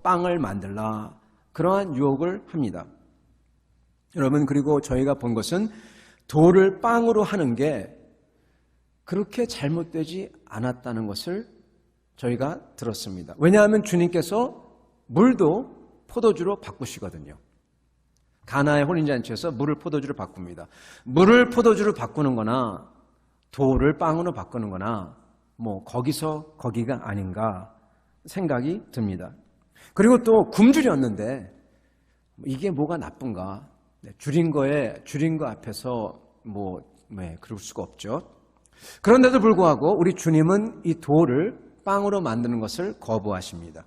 빵을 만들라. 그러한 유혹을 합니다. 여러분, 그리고 저희가 본 것은 돌을 빵으로 하는 게 그렇게 잘못되지 않았다는 것을 저희가 들었습니다. 왜냐하면 주님께서 물도 포도주로 바꾸시거든요. 가나의 혼인잔치에서 물을 포도주로 바꿉니다. 물을 포도주로 바꾸는 거나 돌을 빵으로 바꾸는 거나 거기서 거기가 아닌가 생각이 듭니다. 그리고 또 굶주렸는데 이게 뭐가 나쁜가? 줄인 거 앞에서 그럴 수가 없죠. 그런데도 불구하고 우리 주님은 이 돌을 빵으로 만드는 것을 거부하십니다.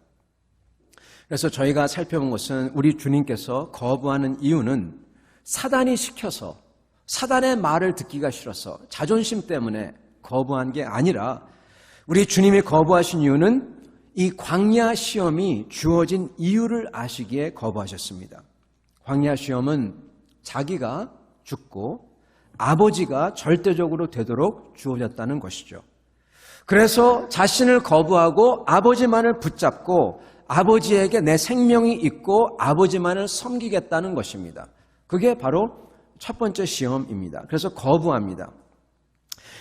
그래서 저희가 살펴본 것은 우리 주님께서 거부하는 이유는 사단이 시켜서, 사단의 말을 듣기가 싫어서, 자존심 때문에 거부한 게 아니라 우리 주님이 거부하신 이유는 이 광야 시험이 주어진 이유를 아시기에 거부하셨습니다. 광야 시험은 자기가 죽고 아버지가 절대적으로 되도록 주어졌다는 것이죠. 그래서 자신을 거부하고 아버지만을 붙잡고 아버지에게 내 생명이 있고 아버지만을 섬기겠다는 것입니다. 그게 바로 첫 번째 시험입니다. 그래서 거부합니다.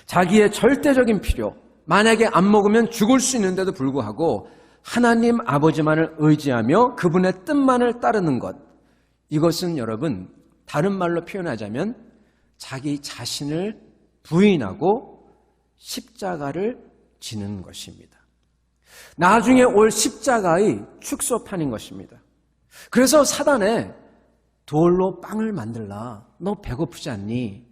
자기의 절대적인 필요, 만약에 안 먹으면 죽을 수 있는데도 불구하고 하나님 아버지만을 의지하며 그분의 뜻만을 따르는 것, 이것은 여러분 다른 말로 표현하자면 자기 자신을 부인하고 십자가를 지는 것입니다. 나중에 올 십자가의 축소판인 것입니다. 그래서 사단에 돌로 빵을 만들라, 너 배고프지 않니?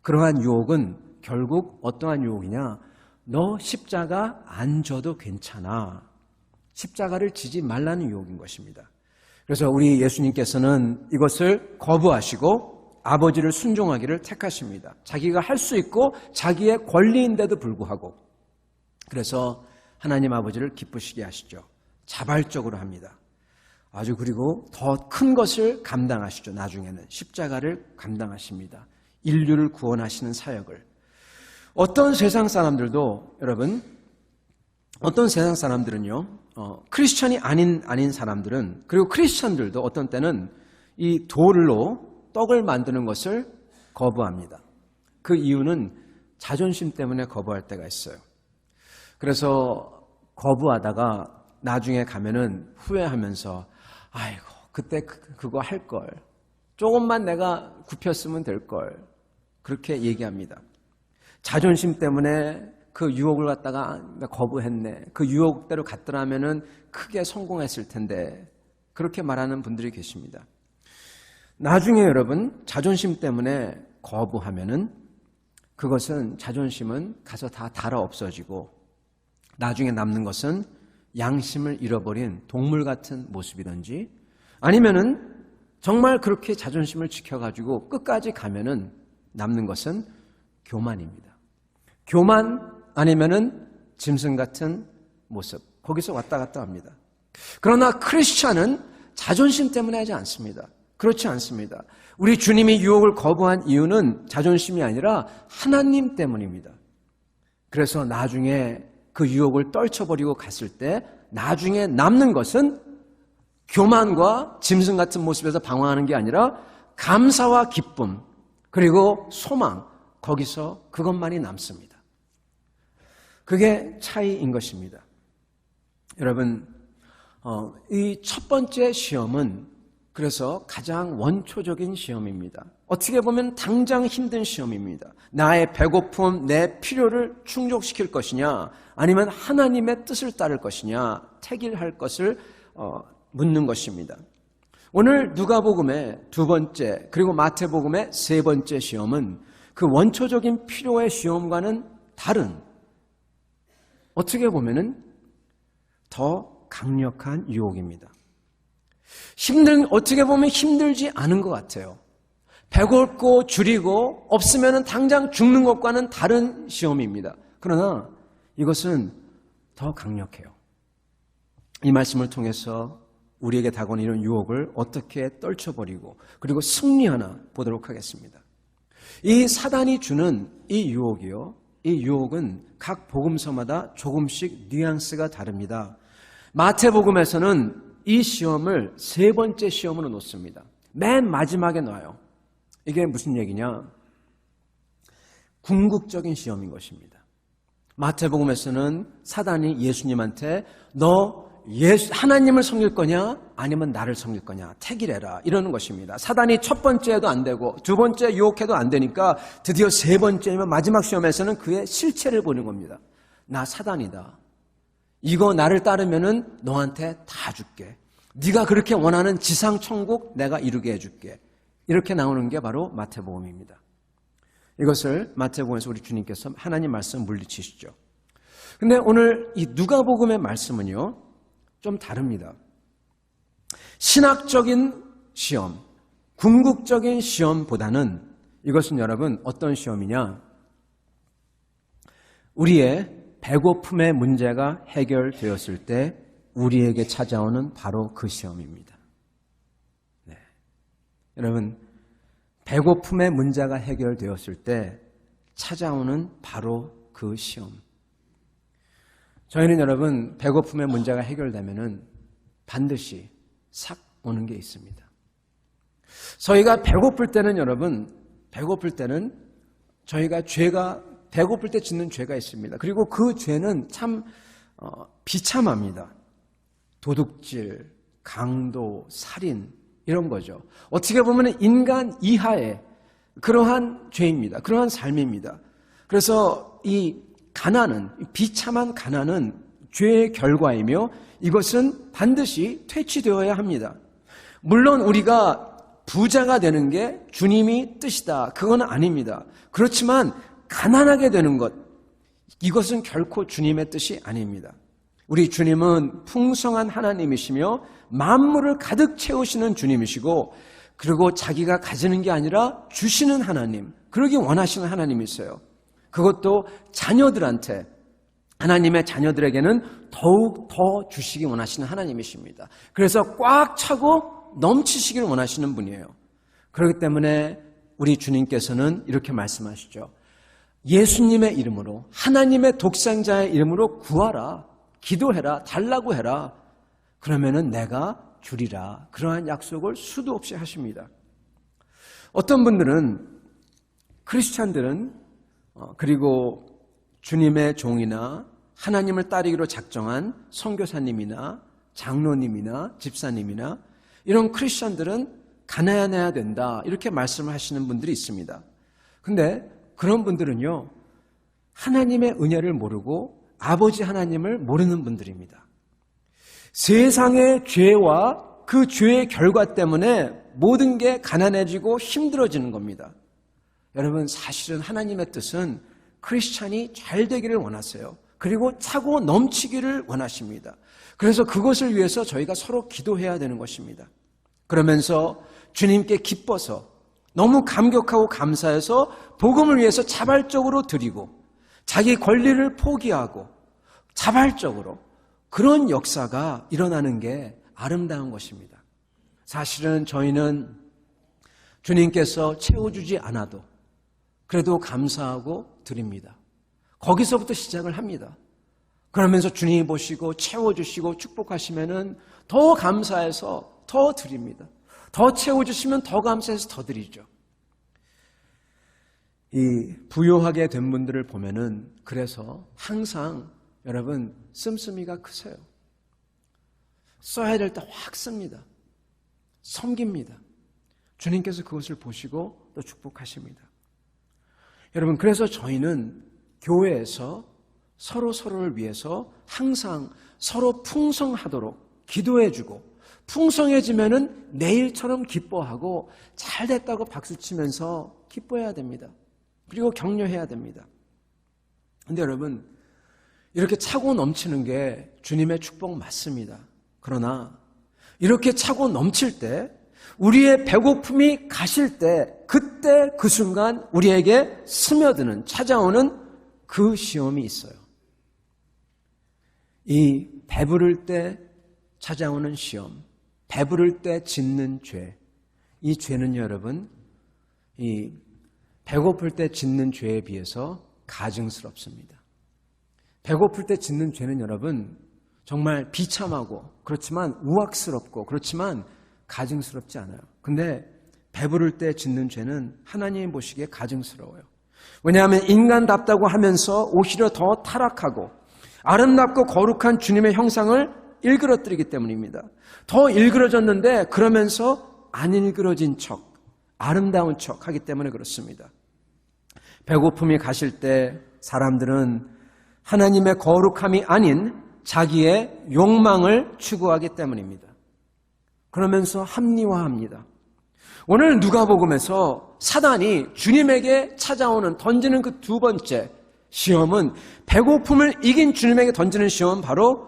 그러한 유혹은 결국 어떠한 유혹이냐? 너 십자가 안 져도 괜찮아. 십자가를 지지 말라는 유혹인 것입니다. 그래서 우리 예수님께서는 이것을 거부하시고 아버지를 순종하기를 택하십니다. 자기가 할 수 있고 자기의 권리인데도 불구하고. 그래서 하나님 아버지를 기쁘시게 하시죠. 자발적으로 합니다. 아주 그리고 더 큰 것을 감당하시죠. 나중에는 십자가를 감당하십니다. 인류를 구원하시는 사역을. 어떤 세상 사람들도 여러분, 어떤 세상 사람들은요, 크리스천이 아닌 사람들은, 그리고 크리스천들도 어떤 때는 이 돌로 떡을 만드는 것을 거부합니다. 그 이유는 자존심 때문에 거부할 때가 있어요. 그래서 거부하다가 나중에 가면은 후회하면서 아이고 그때 그거 할 걸, 조금만 내가 굽혔으면 될 걸, 그렇게 얘기합니다. 자존심 때문에 그 유혹을 갖다가 거부했네, 그 유혹대로 갔더라면은 크게 성공했을 텐데, 그렇게 말하는 분들이 계십니다. 나중에 여러분 자존심 때문에 거부하면은 그것은, 자존심은 가서 다 닳아 없어지고 나중에 남는 것은 양심을 잃어버린 동물 같은 모습이든지, 아니면은 정말 그렇게 자존심을 지켜가지고 끝까지 가면은 남는 것은 교만입니다. 교만 아니면은 짐승 같은 모습, 거기서 왔다 갔다 합니다. 그러나 크리스찬은 자존심 때문에 하지 않습니다. 그렇지 않습니다. 우리 주님이 유혹을 거부한 이유는 자존심이 아니라 하나님 때문입니다. 그래서 나중에 그 유혹을 떨쳐버리고 갔을 때 나중에 남는 것은 교만과 짐승 같은 모습에서 방황하는 게 아니라 감사와 기쁨, 그리고 소망, 거기서 그것만이 남습니다. 그게 차이인 것입니다. 여러분, 이 첫 번째 시험은 그래서 가장 원초적인 시험입니다. 어떻게 보면 당장 힘든 시험입니다. 나의 배고픔, 내 필요를 충족시킬 것이냐, 아니면 하나님의 뜻을 따를 것이냐, 택일할 것을 묻는 것입니다. 오늘 누가복음의 두 번째, 그리고 마태복음의 세 번째 시험은 그 원초적인 필요의 시험과는 다른, 어떻게 보면은 더 강력한 유혹입니다. 어떻게 보면 힘들지 않은 것 같아요. 배고프고 줄이고 없으면 당장 죽는 것과는 다른 시험입니다. 그러나 이것은 더 강력해요. 이 말씀을 통해서 우리에게 다가오는 이런 유혹을 어떻게 떨쳐버리고 그리고 승리하나 보도록 하겠습니다. 이 사단이 주는 이 유혹이요, 이 유혹은 각 복음서마다 조금씩 뉘앙스가 다릅니다. 마태복음에서는 이 시험을 세 번째 시험으로 놓습니다. 맨 마지막에 놔요. 이게 무슨 얘기냐? 궁극적인 시험인 것입니다. 마태복음에서는 사단이 예수님한테 너 하나님을 섬길 거냐 아니면 나를 섬길 거냐 택이래라 이러는 것입니다. 사단이 첫 번째에도 안 되고 두 번째 유혹해도 안 되니까 드디어 세 번째이면 마지막 시험에서는 그의 실체를 보는 겁니다. 나 사단이다. 이거 나를 따르면은 너한테 다 줄게. 네가 그렇게 원하는 지상천국 내가 이루게 해줄게. 이렇게 나오는 게 바로 마태복음입니다. 이것을 마태복음에서 우리 주님께서 하나님 말씀 물리치시죠. 근데 오늘 이 누가복음의 말씀은요 좀 다릅니다. 신학적인 시험, 궁극적인 시험보다는 이것은 여러분 어떤 시험이냐? 우리의 배고픔의 문제가 해결되었을 때 우리에게 찾아오는 바로 그 시험입니다. 네. 여러분, 배고픔의 문제가 해결되었을 때 찾아오는 바로 그 시험. 저희는 여러분, 배고픔의 문제가 해결되면은 반드시 싹 오는 게 있습니다. 저희가 배고플 때는 여러분, 배고플 때는 저희가 배고플 때 짓는 죄가 있습니다. 그리고 그 죄는 참 비참합니다. 도둑질, 강도, 살인 이런 거죠. 어떻게 보면 인간 이하의 그러한 죄입니다. 그러한 삶입니다. 그래서 이 가난은, 비참한 가난은 죄의 결과이며 이것은 반드시 퇴치되어야 합니다. 물론 우리가 부자가 되는 게 주님이 뜻이다. 그건 아닙니다. 그렇지만 가난하게 되는 것, 이것은 결코 주님의 뜻이 아닙니다. 우리 주님은 풍성한 하나님이시며 만물을 가득 채우시는 주님이시고 그리고 자기가 가지는 게 아니라 주시는 하나님, 그러기 원하시는 하나님이세요. 그것도 자녀들한테, 하나님의 자녀들에게는 더욱 더 주시기 원하시는 하나님이십니다. 그래서 꽉 차고 넘치시길 원하시는 분이에요. 그렇기 때문에 우리 주님께서는 이렇게 말씀하시죠. 예수님의 이름으로, 하나님의 독생자의 이름으로 구하라, 기도해라, 달라고 해라. 그러면은 내가 주리라. 그러한 약속을 수도 없이 하십니다. 어떤 분들은, 크리스찬들은 그리고 주님의 종이나 하나님을 따르기로 작정한 선교사님이나 장로님이나 집사님이나 이런 크리스찬들은 가난해야 된다 이렇게 말씀을 하시는 분들이 있습니다. 근데 그런 분들은요 하나님의 은혜를 모르고 아버지 하나님을 모르는 분들입니다. 세상의 죄와 그 죄의 결과 때문에 모든 게 가난해지고 힘들어지는 겁니다. 여러분 사실은 하나님의 뜻은 크리스찬이 잘 되기를 원하세요. 그리고 차고 넘치기를 원하십니다. 그래서 그것을 위해서 저희가 서로 기도해야 되는 것입니다. 그러면서 주님께 기뻐서 너무 감격하고 감사해서 복음을 위해서 자발적으로 드리고 자기 권리를 포기하고 자발적으로 그런 역사가 일어나는 게 아름다운 것입니다. 사실은 저희는 주님께서 채워주지 않아도 그래도 감사하고 드립니다. 거기서부터 시작을 합니다. 그러면서 주님이 보시고 채워주시고 축복하시면은 더 감사해서 더 드립니다. 더 채워주시면 더 감사해서 더 드리죠. 이 부유하게 된 분들을 보면은 그래서 항상 여러분 씀씀이가 크세요. 써야 될 때 확 씁니다. 섬깁니다. 주님께서 그것을 보시고 또 축복하십니다. 여러분 그래서 저희는 교회에서 서로를 위해서 항상 서로 풍성하도록 기도해주고 풍성해지면은 내일처럼 기뻐하고 잘 됐다고 박수치면서 기뻐해야 됩니다. 그리고 격려해야 됩니다. 근데 여러분 이렇게 차고 넘치는 게 주님의 축복 맞습니다. 그러나 이렇게 차고 넘칠 때 우리의 배고픔이 가실 때 그때 그 순간 우리에게 스며드는 찾아오는 그 시험이 있어요. 이 배부를 때 찾아오는 시험, 배부를 때 짓는 죄, 이 죄는 여러분 이 배고플 때 짓는 죄에 비해서 가증스럽습니다. 배고플 때 짓는 죄는 여러분 정말 비참하고 그렇지만 우악스럽고 그렇지만 가증스럽지 않아요. 근데 배부를 때 짓는 죄는 하나님이 보시기에 가증스러워요. 왜냐하면 인간답다고 하면서 오히려 더 타락하고 아름답고 거룩한 주님의 형상을 일그러뜨리기 때문입니다. 더 일그러졌는데 그러면서 안 일그러진 척, 아름다운 척 하기 때문에 그렇습니다. 배고픔이 가실 때 사람들은 하나님의 거룩함이 아닌 자기의 욕망을 추구하기 때문입니다. 그러면서 합리화합니다. 오늘 누가복음에서 사단이 주님에게 찾아오는 던지는 그 두 번째 시험은 배고픔을 이긴 주님에게 던지는 시험은 바로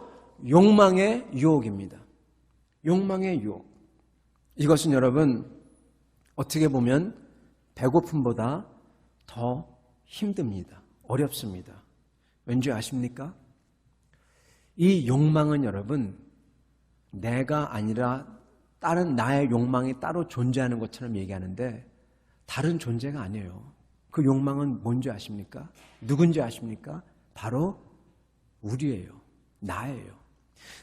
욕망의 유혹입니다. 욕망의 유혹. 이것은 여러분 어떻게 보면 배고픔보다 더 힘듭니다. 어렵습니다. 왠지 아십니까? 이 욕망은 여러분 내가 아니라 다른 나의 욕망이 따로 존재하는 것처럼 얘기하는데 다른 존재가 아니에요. 그 욕망은 뭔지 아십니까? 누군지 아십니까? 바로 우리예요. 나예요.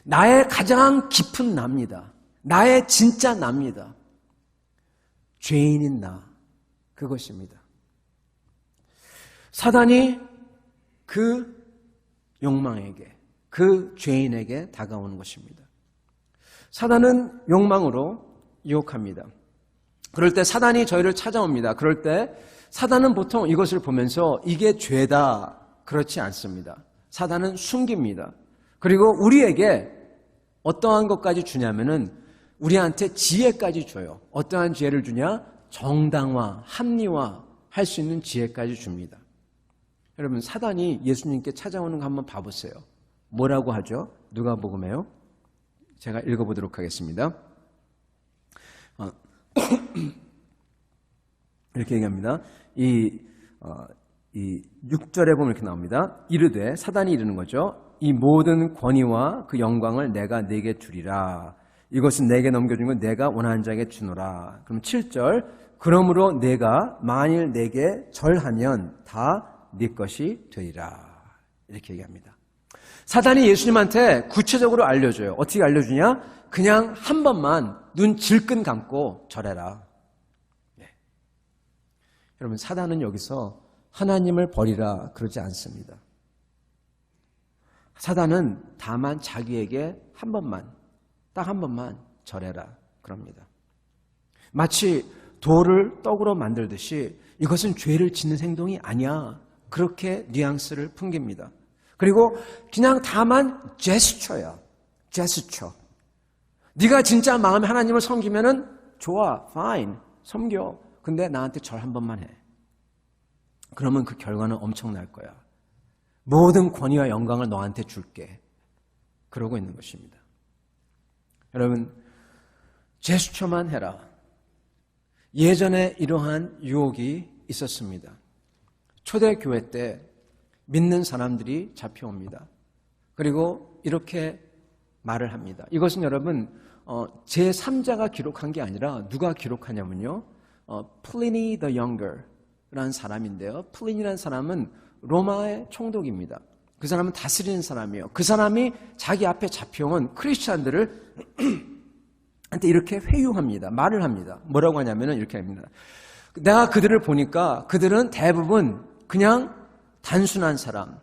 나의 가장 깊은 나입니다. 나의 진짜 나입니다. 죄인인 나. 그것입니다. 사단이 그 욕망에게, 그 죄인에게 다가오는 것입니다. 사단은 욕망으로 유혹합니다. 그럴 때 사단이 저희를 찾아옵니다. 그럴 때 사단은 보통 이것을 보면서 이게 죄다 그렇지 않습니다. 사단은 숨깁니다. 그리고 우리에게 어떠한 것까지 주냐면은 우리한테 지혜까지 줘요. 어떠한 지혜를 주냐? 정당화, 합리화 할 수 있는 지혜까지 줍니다. 여러분 사단이 예수님께 찾아오는 거 한번 봐보세요. 뭐라고 하죠? 누가복음에요. 제가 읽어보도록 하겠습니다. 이렇게 얘기합니다. 이 6절에 보면 이렇게 나옵니다. 이르되 사단이 이르는 거죠. 이 모든 권위와 그 영광을 내가 네게 주리라. 이것은 내게 넘겨준 건 내가 원하는 자에게 주노라. 그럼 7절 그러므로 내가 만일 내게 절하면 다 네 것이 되리라. 이렇게 얘기합니다. 사단이 예수님한테 구체적으로 알려줘요. 어떻게 알려주냐? 그냥 한 번만 눈 질끈 감고 절해라. 네. 여러분 사단은 여기서 하나님을 버리라 그러지 않습니다. 사단은 다만 자기에게 한 번만, 딱 한 번만 절해라 그럽니다. 마치 돌을 떡으로 만들듯이 이것은 죄를 짓는 행동이 아니야. 그렇게 뉘앙스를 풍깁니다. 그리고 그냥 다만 제스처야. 제스처. 네가 진짜 마음에 하나님을 섬기면은 좋아, fine, 섬겨. 근데 나한테 절 한 번만 해. 그러면 그 결과는 엄청날 거야. 모든 권위와 영광을 너한테 줄게. 그러고 있는 것입니다. 여러분, 제스처만 해라. 예전에 이러한 유혹이 있었습니다. 초대교회 때 믿는 사람들이 잡혀옵니다. 그리고 이렇게 말을 합니다. 이것은 여러분 제3자가 기록한 게 아니라 누가 기록하냐면요. 플리니 the Younger라는 사람인데요. 플리니라는 사람은 로마의 총독입니다. 그 사람은 다스리는 사람이에요. 그 사람이 자기 앞에 잡혀온 크리스찬들을 한테 이렇게 회유합니다. 말을 합니다. 뭐라고 하냐면 이렇게 합니다. 내가 그들을 보니까 그들은 대부분 그냥 단순한 사람,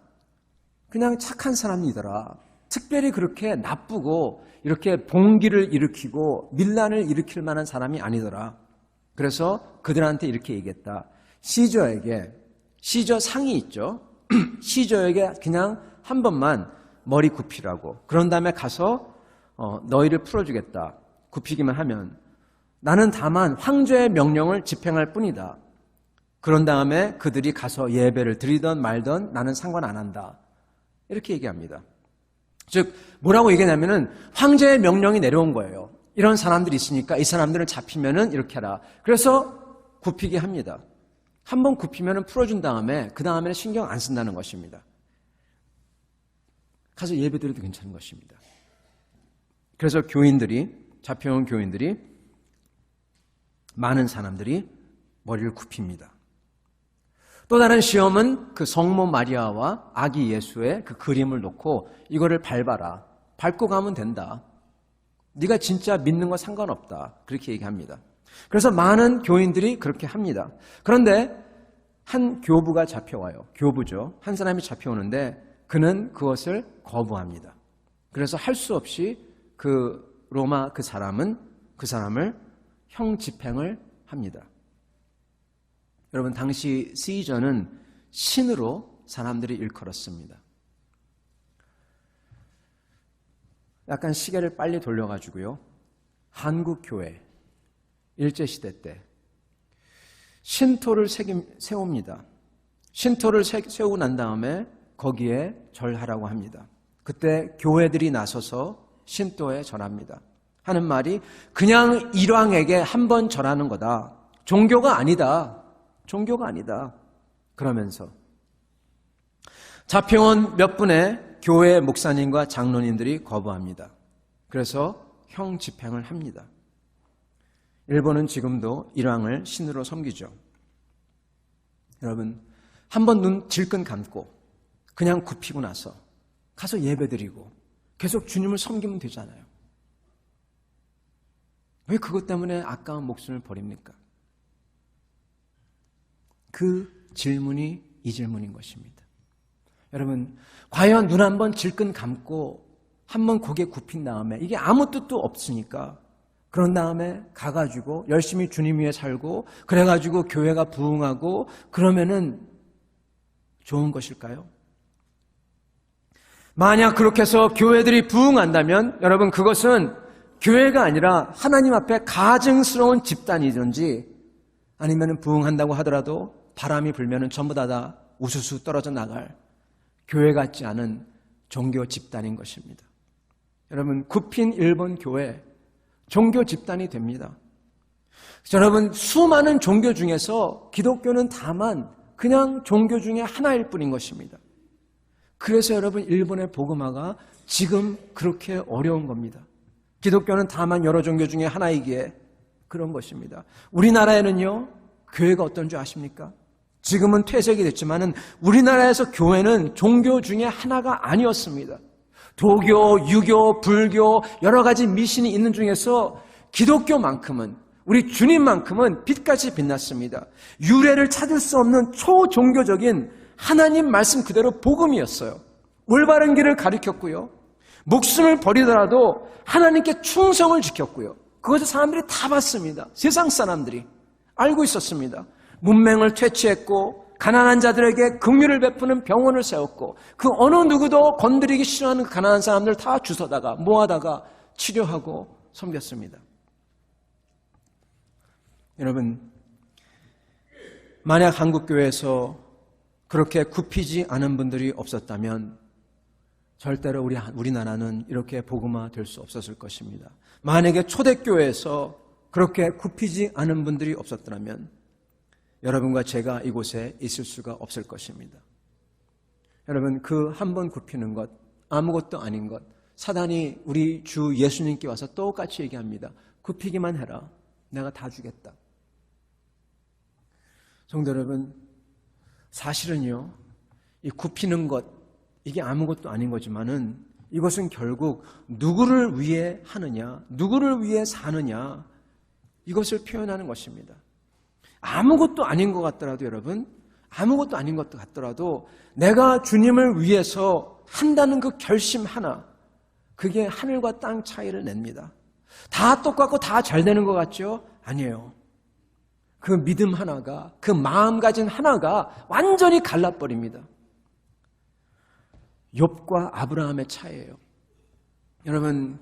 그냥 착한 사람이더라. 특별히 그렇게 나쁘고 이렇게 봉기를 일으키고 밀란을 일으킬 만한 사람이 아니더라. 그래서 그들한테 이렇게 얘기했다. 시저에게, 시저 상이 있죠. 시저에게 그냥 한 번만 머리 굽히라고. 그런 다음에 가서 너희를 풀어주겠다. 굽히기만 하면 나는 다만 황제의 명령을 집행할 뿐이다. 그런 다음에 그들이 가서 예배를 드리던 말던 나는 상관 안 한다. 이렇게 얘기합니다. 즉 뭐라고 얘기하냐면은 황제의 명령이 내려온 거예요. 이런 사람들이 있으니까 이 사람들은 잡히면은 이렇게 하라. 그래서 굽히게 합니다. 한 번 굽히면은 풀어준 다음에 그 다음에는 신경 안 쓴다는 것입니다. 가서 예배 드려도 괜찮은 것입니다. 그래서 교인들이 잡혀온 교인들이 많은 사람들이 머리를 굽힙니다. 또 다른 시험은 그 성모 마리아와 아기 예수의 그 그림을 놓고 이거를 밟아라. 밟고 가면 된다. 네가 진짜 믿는 거 상관없다. 그렇게 얘기합니다. 그래서 많은 교인들이 그렇게 합니다. 그런데 한 교부가 잡혀와요. 교부죠. 한 사람이 잡혀오는데 그는 그것을 거부합니다. 그래서 할 수 없이 그 로마 그 사람을 형 집행을 합니다. 여러분, 당시 시저는 신으로 사람들이 일컬었습니다. 약간 시계를 빨리 돌려가지고요. 한국 교회 일제시대 때 신토를 세웁니다. 신토를 세우고 난 다음에 거기에 절하라고 합니다. 그때 교회들이 나서서 신토에 절합니다. 하는 말이 그냥 일왕에게 한 번 절하는 거다. 종교가 아니다. 종교가 아니다. 그러면서 잡혀온 몇 분의 교회 목사님과 장로님들이 거부합니다. 그래서 형 집행을 합니다. 일본은 지금도 일왕을 신으로 섬기죠. 여러분, 한번 눈 질끈 감고 그냥 굽히고 나서 가서 예배드리고 계속 주님을 섬기면 되잖아요. 왜 그것 때문에 아까운 목숨을 버립니까? 그 질문이 이 질문인 것입니다. 여러분, 과연 눈 한번 질끈 감고 한번 고개 굽힌 다음에 이게 아무 뜻도 없으니까 그런 다음에 가가지고 열심히 주님 위해 살고 그래가지고 교회가 부흥하고 그러면은 좋은 것일까요? 만약 그렇게 해서 교회들이 부흥한다면 여러분, 그것은 교회가 아니라 하나님 앞에 가증스러운 집단이든지 아니면 부흥한다고 하더라도 바람이 불면 전부 다 우수수 떨어져 나갈 교회 같지 않은 종교 집단인 것입니다. 여러분, 굽힌 일본 교회 종교 집단이 됩니다. 여러분, 수많은 종교 중에서 기독교는 다만 그냥 종교 중에 하나일 뿐인 것입니다. 그래서 여러분, 일본의 복음화가 지금 그렇게 어려운 겁니다. 기독교는 다만 여러 종교 중에 하나이기에 그런 것입니다. 우리나라에는요, 교회가 어떤 줄 아십니까? 지금은 퇴색이 됐지만은 우리나라에서 교회는 종교 중에 하나가 아니었습니다. 도교, 유교, 불교 여러 가지 미신이 있는 중에서 기독교만큼은, 우리 주님만큼은 빛같이 빛났습니다. 유래를 찾을 수 없는 초종교적인 하나님 말씀 그대로 복음이었어요. 올바른 길을 가르쳤고요. 목숨을 버리더라도 하나님께 충성을 지켰고요. 그것을 사람들이 다 봤습니다. 세상 사람들이 알고 있었습니다. 문맹을 퇴치했고 가난한 자들에게 긍휼을 베푸는 병원을 세웠고 그 어느 누구도 건드리기 싫어하는 그 가난한 사람들 다 주워다가 모아다가 치료하고 섬겼습니다. 여러분, 만약 한국교회에서 그렇게 굽히지 않은 분들이 없었다면 절대로 우리나라는 이렇게 복음화 될 수 없었을 것입니다. 만약에 초대교회에서 그렇게 굽히지 않은 분들이 없었더라면 여러분과 제가 이곳에 있을 수가 없을 것입니다. 여러분, 그 한 번 굽히는 것, 아무것도 아닌 것, 사단이 우리 주 예수님께 와서 똑같이 얘기합니다. 굽히기만 해라. 내가 다 주겠다. 성도 여러분, 사실은요, 이 굽히는 것, 이게 아무것도 아닌 거지만은 이것은 결국 누구를 위해 하느냐, 누구를 위해 사느냐, 이것을 표현하는 것입니다. 아무것도 아닌 것 같더라도 여러분, 아무것도 아닌 것 같더라도 내가 주님을 위해서 한다는 그 결심 하나, 그게 하늘과 땅 차이를 냅니다. 다 똑같고 다 잘 되는 것 같죠? 아니에요. 그 믿음 하나가, 그 마음가짐 하나가 완전히 갈라버립니다. 욥과 아브라함의 차이예요. 여러분,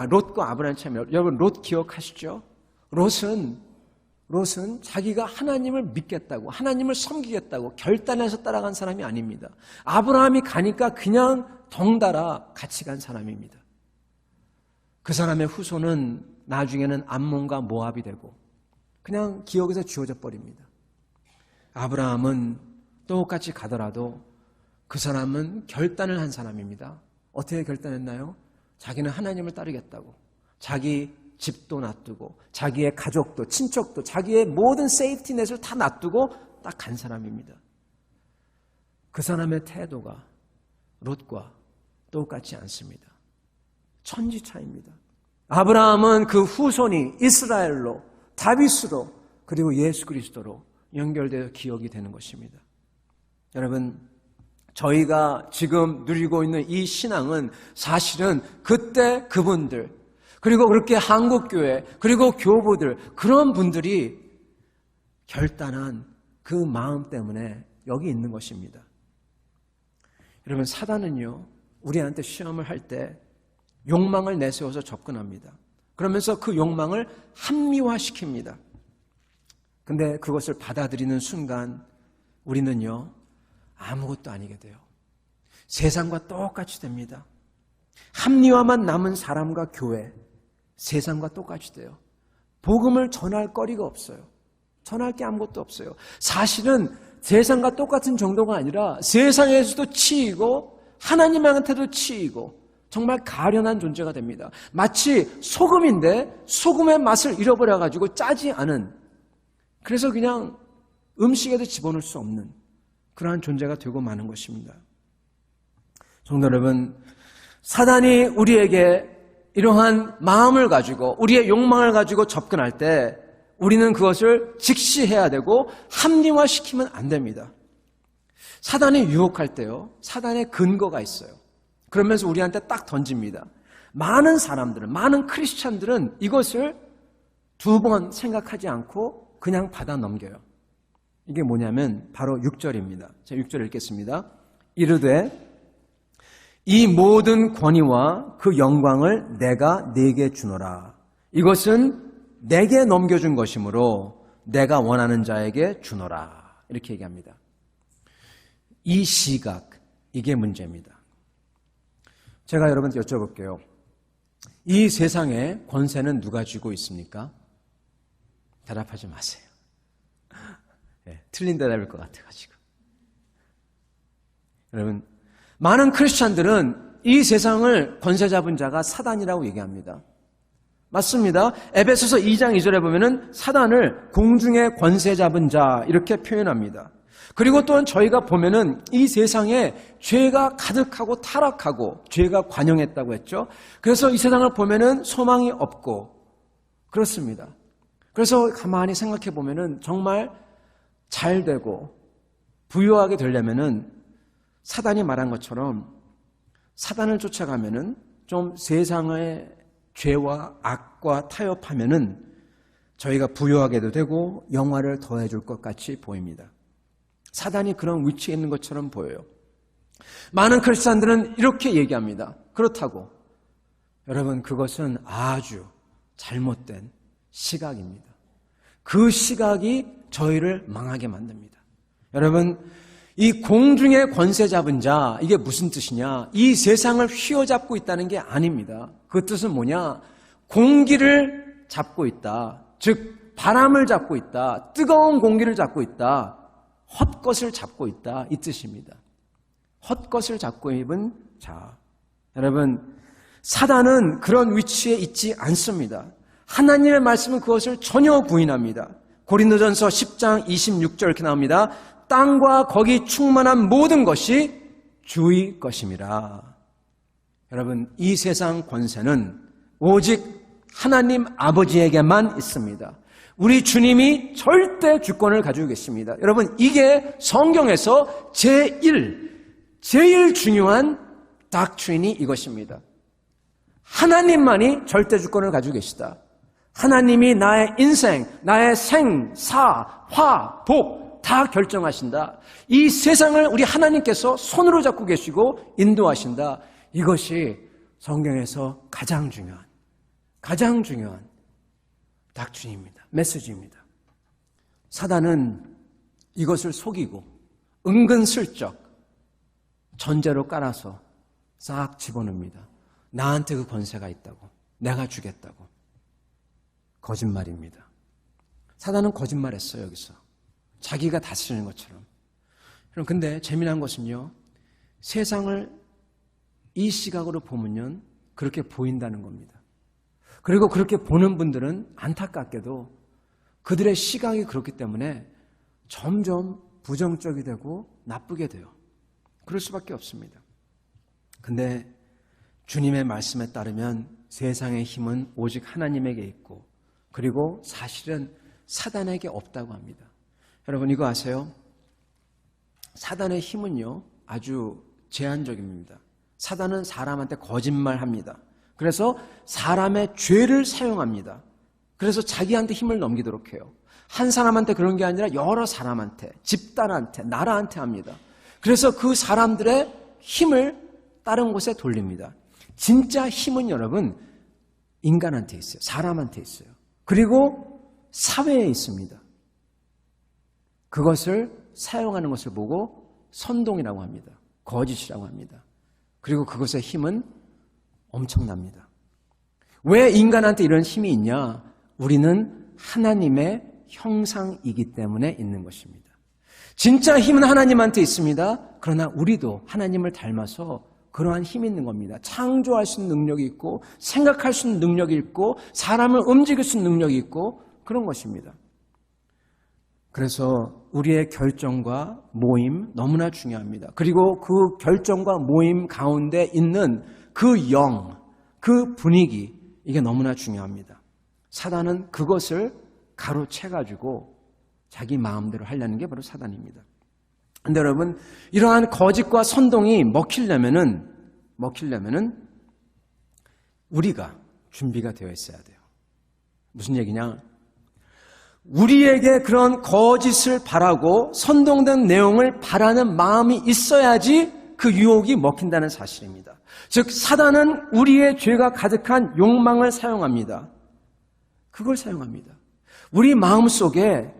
롯과 아브라함의 차이입니다. 여러분, 롯 기억하시죠? 롯은 자기가 하나님을 믿겠다고, 하나님을 섬기겠다고 결단해서 따라간 사람이 아닙니다. 아브라함이 가니까 그냥 덩달아 같이 간 사람입니다. 그 사람의 후손은 나중에는 암몬과 모압이 되고 그냥 기억에서 지워져 버립니다. 아브라함은 똑같이 가더라도 그 사람은 결단을 한 사람입니다. 어떻게 결단했나요? 자기는 하나님을 따르겠다고. 자기 집도 놔두고 자기의 가족도 친척도 자기의 모든 세이프티넷을 다 놔두고 딱 간 사람입니다. 그 사람의 태도가 롯과 똑같지 않습니다. 천지차이입니다. 아브라함은 그 후손이 이스라엘로, 다윗으로, 그리고 예수 그리스도로 연결되어 기억이 되는 것입니다. 여러분, 저희가 지금 누리고 있는 이 신앙은 사실은 그때 그분들, 그리고 그렇게 한국교회, 그리고 교부들, 그런 분들이 결단한 그 마음 때문에 여기 있는 것입니다. 여러분, 사단은요, 우리한테 시험을 할 때 욕망을 내세워서 접근합니다. 그러면서 그 욕망을 합리화시킵니다. 근데 그것을 받아들이는 순간 우리는요, 아무것도 아니게 돼요. 세상과 똑같이 됩니다. 합리화만 남은 사람과 교회, 세상과 똑같이 돼요. 복음을 전할 거리가 없어요. 전할 게 아무것도 없어요. 사실은 세상과 똑같은 정도가 아니라 세상에서도 치이고 하나님한테도 치이고 정말 가련한 존재가 됩니다. 마치 소금인데 소금의 맛을 잃어버려가지고 짜지 않은, 그래서 그냥 음식에도 집어넣을 수 없는 그러한 존재가 되고 마는 것입니다. 성도 여러분, 사단이 우리에게 이러한 마음을 가지고 우리의 욕망을 가지고 접근할 때 우리는 그것을 직시해야 되고 합리화시키면 안 됩니다. 사단이 유혹할 때요, 사단의 근거가 있어요. 그러면서 우리한테 딱 던집니다. 많은 사람들은, 많은 크리스찬들은 이것을 두 번 생각하지 않고 그냥 받아 넘겨요. 이게 뭐냐면 바로 6절입니다. 제가 6절 읽겠습니다. 이르되 이 모든 권위와 그 영광을 내가 네게 주노라. 이것은 내게 넘겨준 것이므로 내가 원하는 자에게 주노라. 이렇게 얘기합니다. 이 시각, 이게 문제입니다. 제가 여러분께 여쭤볼게요. 이 세상의 권세는 누가 쥐고 있습니까? 대답하지 마세요. 네, 틀린 대답일 것 같아가지고. 여러분, 많은 크리스찬들은 이 세상을 권세 잡은 자가 사단이라고 얘기합니다. 맞습니다. 에베소서 2장 2절에 보면은 사단을 공중의 권세 잡은 자 이렇게 표현합니다. 그리고 또한 저희가 보면은 이 세상에 죄가 가득하고 타락하고 죄가 관영했다고 했죠. 그래서 이 세상을 보면은 소망이 없고 그렇습니다. 그래서 가만히 생각해 보면은 정말 잘 되고 부유하게 되려면은 사단이 말한 것처럼 사단을 쫓아가면은 좀 세상의 죄와 악과 타협하면은 저희가 부유하게도 되고 영화를 더해줄 것 같이 보입니다. 사단이 그런 위치에 있는 것처럼 보여요. 많은 크리스찬들은 이렇게 얘기합니다. 그렇다고. 여러분, 그것은 아주 잘못된 시각입니다. 그 시각이 저희를 망하게 만듭니다. 여러분, 이 공중의 권세 잡은 자, 이게 무슨 뜻이냐? 이 세상을 휘어잡고 있다는 게 아닙니다. 그 뜻은 뭐냐? 공기를 잡고 있다. 즉, 바람을 잡고 있다. 뜨거운 공기를 잡고 있다. 헛것을 잡고 있다. 이 뜻입니다. 헛것을 잡고 입은 자. 여러분, 사단은 그런 위치에 있지 않습니다. 하나님의 말씀은 그것을 전혀 부인합니다. 고린도전서 10장 26절 이렇게 나옵니다. 땅과 거기 충만한 모든 것이 주의 것임이라. 여러분, 이 세상 권세는 오직 하나님 아버지에게만 있습니다. 우리 주님이 절대 주권을 가지고 계십니다. 여러분, 이게 성경에서 제일 중요한 닥트린이 이것입니다. 하나님만이 절대 주권을 가지고 계시다. 하나님이 나의 인생, 나의 생, 사, 화, 복 다 결정하신다. 이 세상을 우리 하나님께서 손으로 잡고 계시고 인도하신다. 이것이 성경에서 가장 중요한 닥트린입니다. 메시지입니다. 사단은 이것을 속이고 은근슬쩍 전제로 깔아서 싹 집어넣습니다. 나한테 그 권세가 있다고, 내가 주겠다고. 거짓말입니다. 사단은 거짓말했어요. 여기서 자기가 다스리는 것처럼. 근데 재미난 것은요, 세상을 이 시각으로 보면 그렇게 보인다는 겁니다. 그리고 그렇게 보는 분들은 안타깝게도 그들의 시각이 그렇기 때문에 점점 부정적이 되고 나쁘게 돼요. 그럴 수밖에 없습니다. 근데 주님의 말씀에 따르면 세상의 힘은 오직 하나님에게 있고 그리고 사실은 사단에게 없다고 합니다. 여러분 이거 아세요? 사단의 힘은요 아주 제한적입니다. 사단은 사람한테 거짓말합니다. 그래서 사람의 죄를 사용합니다. 그래서 자기한테 힘을 넘기도록 해요. 한 사람한테 그런 게 아니라 여러 사람한테, 집단한테, 나라한테 합니다. 그래서 그 사람들의 힘을 다른 곳에 돌립니다. 진짜 힘은 여러분 인간한테 있어요. 사람한테 있어요. 그리고 사회에 있습니다. 그것을 사용하는 것을 보고 선동이라고 합니다. 거짓이라고 합니다. 그리고 그것의 힘은 엄청납니다. 왜 인간한테 이런 힘이 있냐? 우리는 하나님의 형상이기 때문에 있는 것입니다. 진짜 힘은 하나님한테 있습니다. 그러나 우리도 하나님을 닮아서 그러한 힘이 있는 겁니다. 창조할 수 있는 능력이 있고 생각할 수 있는 능력이 있고 사람을 움직일 수 있는 능력이 있고 그런 것입니다. 그래서 우리의 결정과 모임 너무나 중요합니다. 그리고 그 결정과 모임 가운데 있는 그 영, 그 분위기 이게 너무나 중요합니다. 사단은 그것을 가로채가지고 자기 마음대로 하려는 게 바로 사단입니다. 그런데 여러분 이러한 거짓과 선동이 먹히려면은 우리가 준비가 되어 있어야 돼요. 무슨 얘기냐? 우리에게 그런 거짓을 바라고 선동된 내용을 바라는 마음이 있어야지 그 유혹이 먹힌다는 사실입니다. 즉 사단은 우리의 죄가 가득한 욕망을 사용합니다. 그걸 사용합니다. 우리 마음속에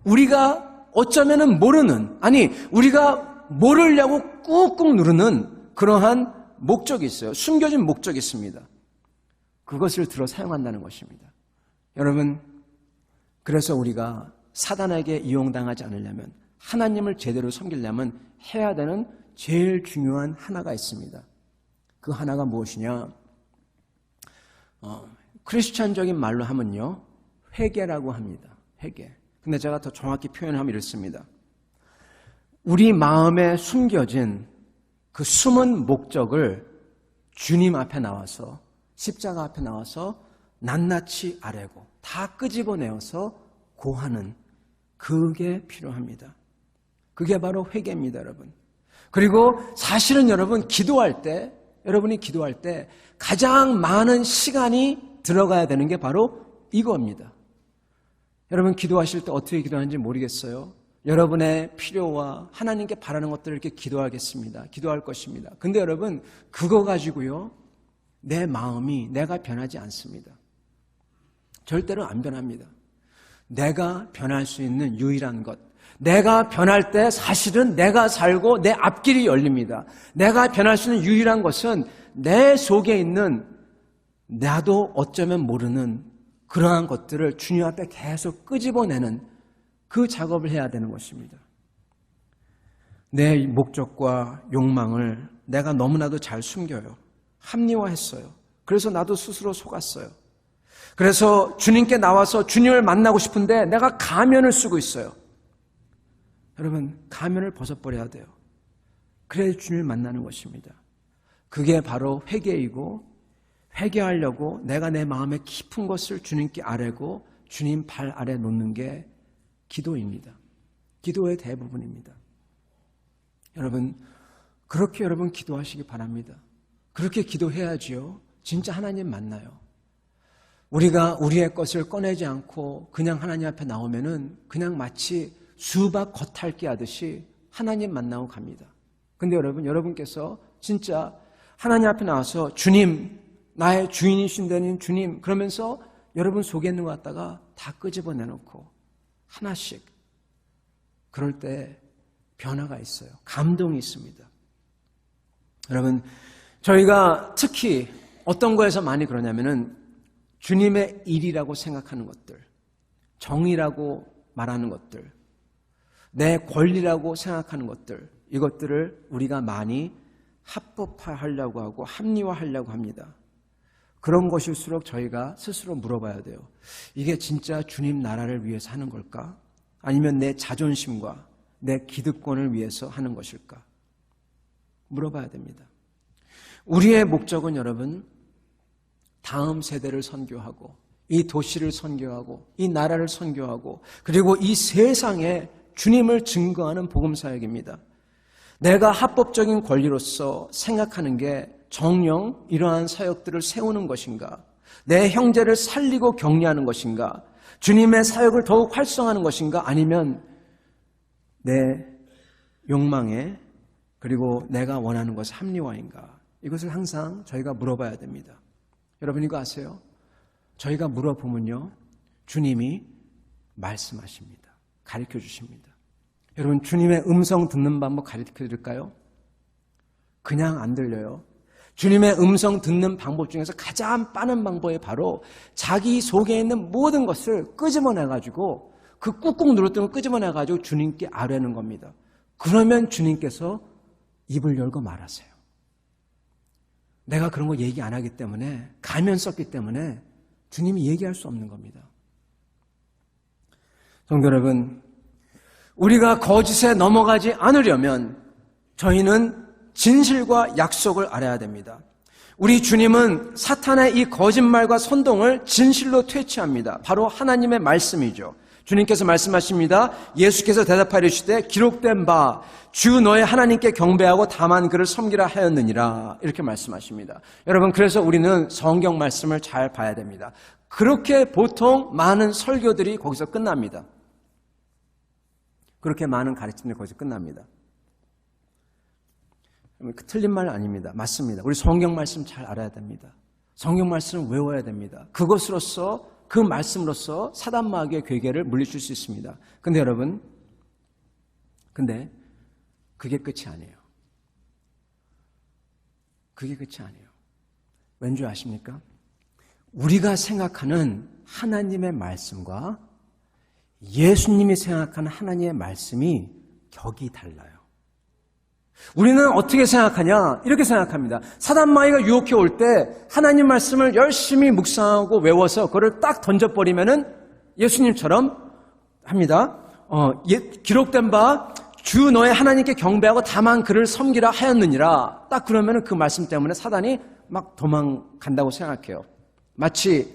우리가 어쩌면은 모르는, 아니 우리가 모르려고 꾹꾹 누르는 그러한 목적이 있어요. 숨겨진 목적이 있습니다. 그것을 들어 사용한다는 것입니다. 여러분 그래서 우리가 사단에게 이용당하지 않으려면 하나님을 제대로 섬기려면 해야 되는 제일 중요한 하나가 있습니다. 그 하나가 무엇이냐? 크리스찬적인 말로 하면요 회개라고 합니다. 회개. 근데 제가 더 정확히 표현하면 이렇습니다. 우리 마음에 숨겨진 그 숨은 목적을 주님 앞에 나와서 십자가 앞에 나와서 낱낱이 아뢰고 다 끄집어내어서 고하는 그게 필요합니다. 그게 바로 회개입니다, 여러분. 그리고 사실은 여러분이 기도할 때 가장 많은 시간이 들어가야 되는 게 바로 이겁니다. 여러분 기도하실 때 어떻게 기도하는지 모르겠어요. 여러분의 필요와 하나님께 바라는 것들을 이렇게 기도하겠습니다. 기도할 것입니다. 근데 여러분 그거 가지고요 내 마음이 내가 변하지 않습니다. 절대로 안 변합니다. 내가 변할 수 있는 유일한 것, 내가 변할 때 사실은 내가 살고 내 앞길이 열립니다. 내가 변할 수 있는 유일한 것은 내 속에 있는 나도 어쩌면 모르는 그러한 것들을 주님 앞에 계속 끄집어내는 그 작업을 해야 되는 것입니다. 내 목적과 욕망을 내가 너무나도 잘 숨겨요. 합리화했어요. 그래서 나도 스스로 속았어요. 그래서 주님께 나와서 주님을 만나고 싶은데 내가 가면을 쓰고 있어요. 여러분 가면을 벗어버려야 돼요. 그래야 주님을 만나는 것입니다. 그게 바로 회개이고 회개하려고 내가 내 마음의 깊은 것을 주님께 아뢰고 주님 발 아래 놓는 게 기도입니다. 기도의 대부분입니다. 여러분 그렇게 여러분 기도하시기 바랍니다. 그렇게 기도해야지요. 진짜 하나님 만나요. 우리가 우리의 것을 꺼내지 않고 그냥 하나님 앞에 나오면은 그냥 마치 수박 겉핥기 하듯이 하나님 만나고 갑니다. 근데 여러분께서 진짜 하나님 앞에 나와서 주님, 나의 주인이신 주님 그러면서 여러분 속에 있는 것 갖다가 다 끄집어내놓고 하나씩 그럴 때 변화가 있어요. 감동이 있습니다. 여러분 저희가 특히 어떤 거에서 많이 그러냐면은 주님의 일이라고 생각하는 것들, 정의라고 말하는 것들, 내 권리라고 생각하는 것들, 이것들을 우리가 많이 합법화하려고 하고 합리화하려고 합니다. 그런 것일수록 저희가 스스로 물어봐야 돼요. 이게 진짜 주님 나라를 위해서 하는 걸까? 아니면 내 자존심과 내 기득권을 위해서 하는 것일까? 물어봐야 됩니다. 우리의 목적은 여러분, 다음 세대를 선교하고 이 도시를 선교하고 이 나라를 선교하고 그리고 이 세상에 주님을 증거하는 복음사역입니다. 내가 합법적인 권리로서 생각하는 게 정녕 이러한 사역들을 세우는 것인가? 내 형제를 살리고 격려하는 것인가? 주님의 사역을 더욱 활성화하는 것인가? 아니면 내 욕망에 그리고 내가 원하는 것의 합리화인가? 이것을 항상 저희가 물어봐야 됩니다. 여러분 이거 아세요? 저희가 물어보면요, 주님이 말씀하십니다. 가르쳐 주십니다. 여러분 주님의 음성 듣는 방법 가르쳐 드릴까요? 그냥 안 들려요. 주님의 음성 듣는 방법 중에서 가장 빠른 방법이 바로 자기 속에 있는 모든 것을 끄집어내가지고 그 꾹꾹 눌렀던 걸 끄집어내가지고 주님께 아뢰는 겁니다. 그러면 주님께서 입을 열고 말하세요. 내가 그런 거 얘기 안 하기 때문에, 가면 썼기 때문에 주님이 얘기할 수 없는 겁니다. 성도 여러분, 우리가 거짓에 넘어가지 않으려면 저희는 진실과 약속을 알아야 됩니다. 우리 주님은 사탄의 이 거짓말과 선동을 진실로 퇴치합니다. 바로 하나님의 말씀이죠. 주님께서 말씀하십니다. 예수께서 대답하시되 기록된 바 주 너의 하나님께 경배하고 다만 그를 섬기라 하였느니라, 이렇게 말씀하십니다. 여러분, 그래서 우리는 성경 말씀을 잘 봐야 됩니다. 그렇게 보통 많은 설교들이 거기서 끝납니다. 그렇게 많은 가르침들이 거기서 끝납니다. 틀린 말 아닙니다. 맞습니다. 우리 성경 말씀 잘 알아야 됩니다. 성경 말씀을 외워야 됩니다. 그것으로서, 그 말씀으로서 사단 마귀의 괴계를 물리칠 수 있습니다. 근데 여러분, 그게 끝이 아니에요. 그게 끝이 아니에요. 왠지 아십니까? 우리가 생각하는 하나님의 말씀과 예수님이 생각하는 하나님의 말씀이 격이 달라요. 우리는 어떻게 생각하냐? 이렇게 생각합니다. 사단 마귀가 유혹해 올 때 하나님 말씀을 열심히 묵상하고 외워서 그걸 딱 던져버리면은 예수님처럼 합니다. 기록된 바 주 너의 하나님께 경배하고 다만 그를 섬기라 하였느니라. 딱 그러면은 그 말씀 때문에 사단이 막 도망간다고 생각해요. 마치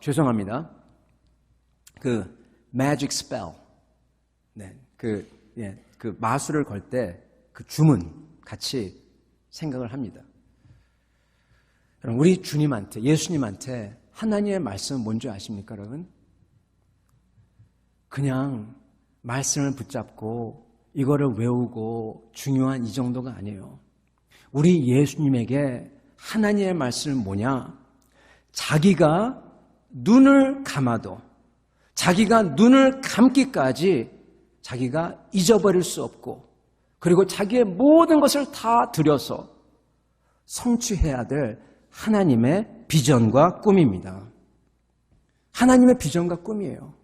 죄송합니다. 그 magic spell, 그 마술을 걸 때 그 주문 같이 생각을 합니다. 여러분, 우리 주님한테, 예수님한테 하나님의 말씀은 뭔지 아십니까, 여러분? 그냥 말씀을 붙잡고 이거를 외우고 중요한 이 정도가 아니에요. 우리 예수님에게 하나님의 말씀은 뭐냐? 자기가 눈을 감아도, 자기가 눈을 감기까지 자기가 잊어버릴 수 없고, 그리고 자기의 모든 것을 다 들여서 성취해야 될 하나님의 비전과 꿈입니다. 하나님의 비전과 꿈이에요.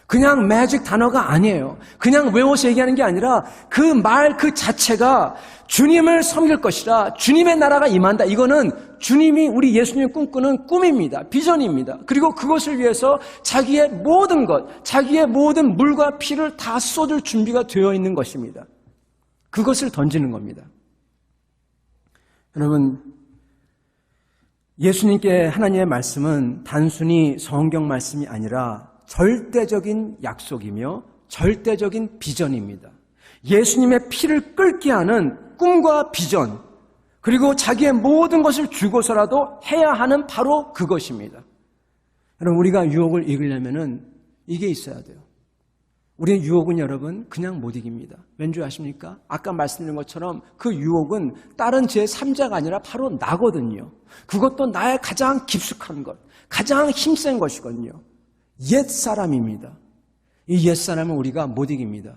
그냥 매직 단어가 아니에요. 그냥 외워서 얘기하는 게 아니라 그 말 그 자체가 주님을 섬길 것이라, 주님의 나라가 임한다. 이거는 주님이, 우리 예수님이 꿈꾸는 꿈입니다. 비전입니다. 그리고 그것을 위해서 자기의 모든 것, 자기의 모든 물과 피를 다 쏟을 준비가 되어 있는 것입니다. 그것을 던지는 겁니다. 여러분, 예수님께 하나님의 말씀은 단순히 성경 말씀이 아니라 절대적인 약속이며 절대적인 비전입니다. 예수님의 피를 끓게 하는 꿈과 비전, 그리고 자기의 모든 것을 주고서라도 해야 하는 바로 그것입니다. 여러분, 우리가 유혹을 이기려면 이게 있어야 돼요. 우리의 유혹은 여러분 그냥 못 이깁니다. 왠지 아십니까? 아까 말씀드린 것처럼 그 유혹은 다른 제3자가 아니라 바로 나거든요. 그것도 나의 가장 깊숙한 것, 가장 힘센 것이거든요. 옛사람입니다. 이 옛사람은 우리가 못 이깁니다.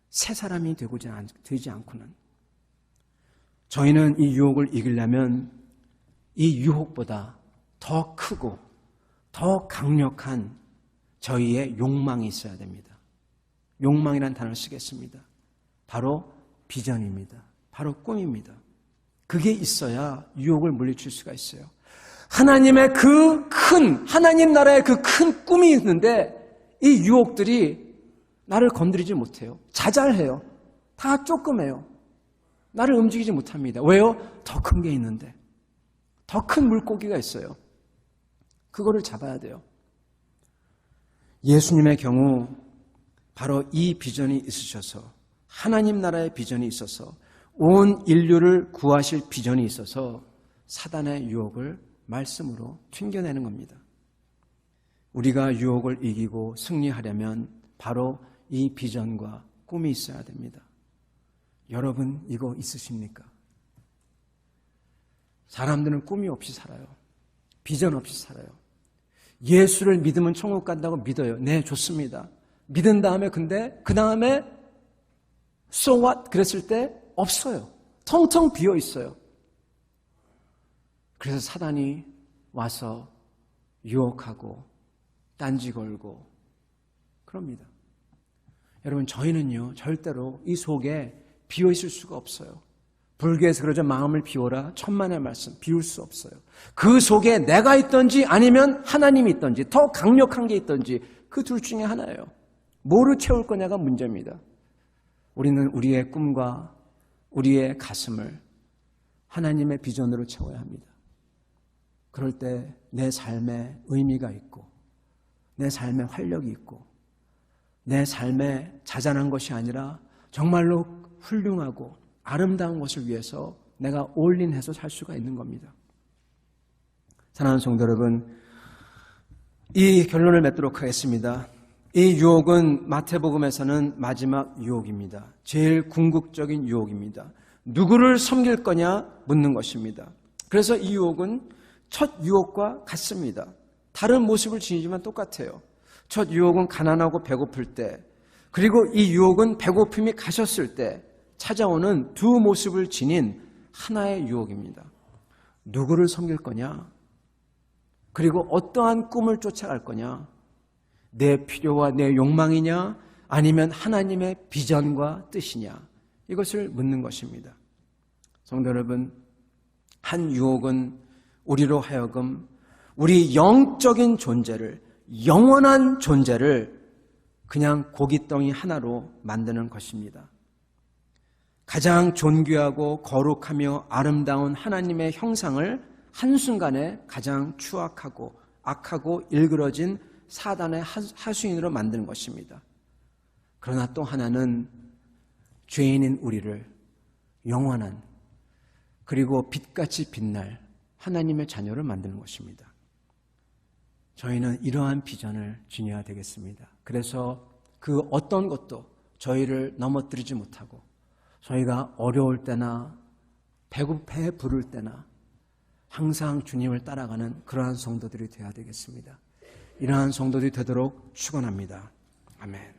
새 사람이 되지 않고는. 저희는 이 유혹을 이기려면 이 유혹보다 더 크고 더 강력한 저희의 욕망이 있어야 됩니다. 욕망이라는 단어를 쓰겠습니다. 바로 비전입니다. 바로 꿈입니다. 그게 있어야 유혹을 물리칠 수가 있어요. 하나님의 하나님 나라의 그 큰 꿈이 있는데 이 유혹들이 나를 건드리지 못해요. 자잘해요. 다 조그매요. 나를 움직이지 못합니다. 왜요? 더 큰 게 있는데. 더 큰 물고기가 있어요. 그거를 잡아야 돼요. 예수님의 경우 바로 이 비전이 있으셔서, 하나님 나라의 비전이 있어서, 온 인류를 구하실 비전이 있어서 사단의 유혹을 말씀으로 튕겨내는 겁니다. 우리가 유혹을 이기고 승리하려면 바로 이 비전과 꿈이 있어야 됩니다. 여러분 이거 있으십니까? 사람들은 꿈이 없이 살아요. 비전 없이 살아요. 예수를 믿으면 천국 간다고 믿어요. 네, 좋습니다. 믿은 다음에 근데 그 다음에 so what? 그랬을 때 없어요. 텅텅 비어 있어요. 그래서 사단이 와서 유혹하고 딴지 걸고 그럽니다. 여러분 저희는요 절대로 이 속에 비어 있을 수가 없어요. 불교에서 그러죠. 마음을 비워라. 천만의 말씀. 비울 수 없어요. 그 속에 내가 있든지 아니면 하나님이 있든지 더 강력한 게 있든지 그 둘 중에 하나예요. 뭐를 채울 거냐가 문제입니다. 우리는 우리의 꿈과 우리의 가슴을 하나님의 비전으로 채워야 합니다. 그럴 때 내 삶에 의미가 있고 내 삶에 활력이 있고 내 삶에 자잘한 것이 아니라 정말로 훌륭하고 아름다운 것을 위해서 내가 올인해서 살 수가 있는 겁니다. 사랑하는 성도 여러분, 이 결론을 맺도록 하겠습니다. 이 유혹은 마태복음에서는 마지막 유혹입니다. 제일 궁극적인 유혹입니다. 누구를 섬길 거냐 묻는 것입니다. 그래서 이 유혹은 첫 유혹과 같습니다. 다른 모습을 지니지만 똑같아요. 첫 유혹은 가난하고 배고플 때, 그리고 이 유혹은 배고픔이 가셨을 때 찾아오는 두 모습을 지닌 하나의 유혹입니다. 누구를 섬길 거냐? 그리고 어떠한 꿈을 쫓아갈 거냐? 내 필요와 내 욕망이냐? 아니면 하나님의 비전과 뜻이냐? 이것을 묻는 것입니다. 성도 여러분, 한 유혹은 우리로 하여금 우리 영적인 존재를, 영원한 존재를 그냥 고깃덩이 하나로 만드는 것입니다. 가장 존귀하고 거룩하며 아름다운 하나님의 형상을 한순간에 가장 추악하고 악하고 일그러진 사단의 하수인으로 만드는 것입니다. 그러나 또 하나는 죄인인 우리를 영원한 그리고 빛같이 빛날 하나님의 자녀를 만드는 것입니다. 저희는 이러한 비전을 지녀야 되겠습니다. 그래서 그 어떤 것도 저희를 넘어뜨리지 못하고 저희가 어려울 때나 배고파 부를 때나 항상 주님을 따라가는 그러한 성도들이 되어야 되겠습니다. 이러한 성도들이 되도록 축원합니다. 아멘.